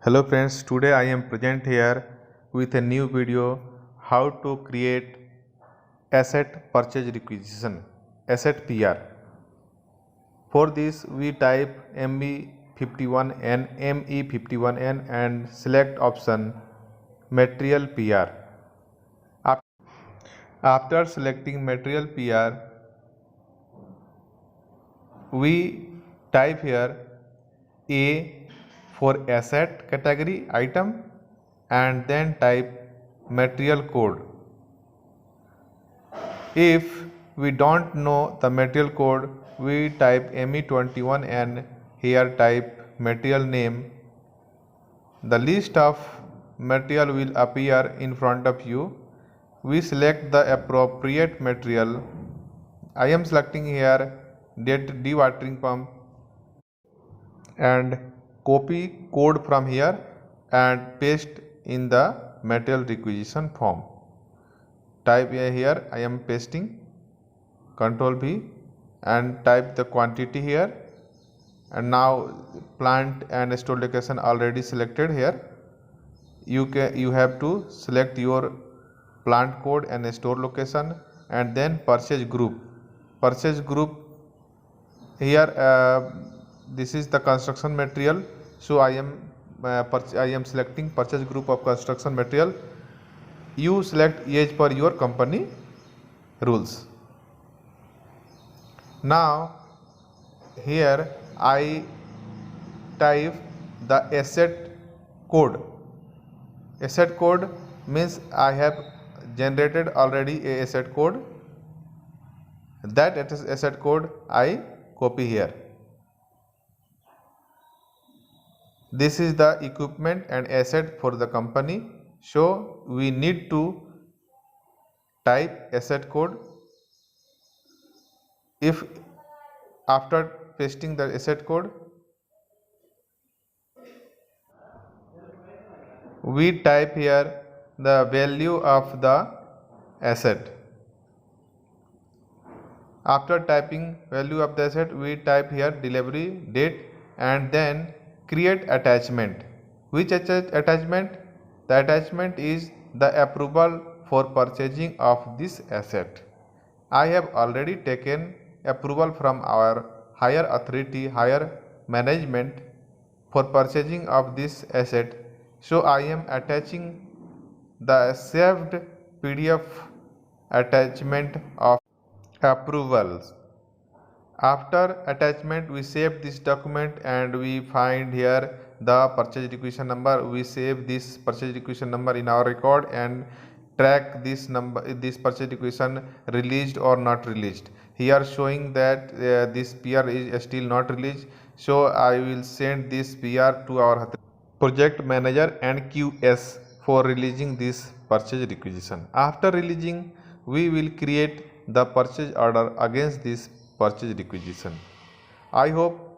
Hello friends, today I am present here with a new video how to create asset purchase requisition, asset PR. For this we type ME51N, ME51N and select option material PR. After selecting material PR, we type here A for asset category item and then type material code. If we don't know the material code, we type ME21N, here type material name. The list of material will appear in front of you. We select the appropriate material. I am selecting here dewatering pump and copy code from here and paste in the material requisition form. Type here, I am pasting, Ctrl V and type the quantity here, and now plant and store location already selected here. You have to select your plant code and store location and then purchase group. Purchase group here this is the construction material, so I am selecting purchase group of construction material. You select as per your company rules. Now here I type the asset code. Asset code means I have generated already a asset code. That asset code I copy here. This is the equipment and asset for the company, so we need to type asset code. If after pasting the asset code, we type here the value of the asset. After typing value of the asset, we type here delivery date and then create attachment. Which attachment? The attachment is the approval for purchasing of this asset. I have already taken approval from our higher authority, higher management for purchasing of this asset, so I am attaching the saved PDF attachment of approvals. After attachment, we save this document and we find here the purchase requisition number. We save this purchase requisition number in our record and track this number, this purchase requisition released or not released. Here showing that this PR is still not released, so I will send this PR to our project manager and QS for releasing this purchase requisition. After releasing, we will create the purchase order against this purchase requisition. I hope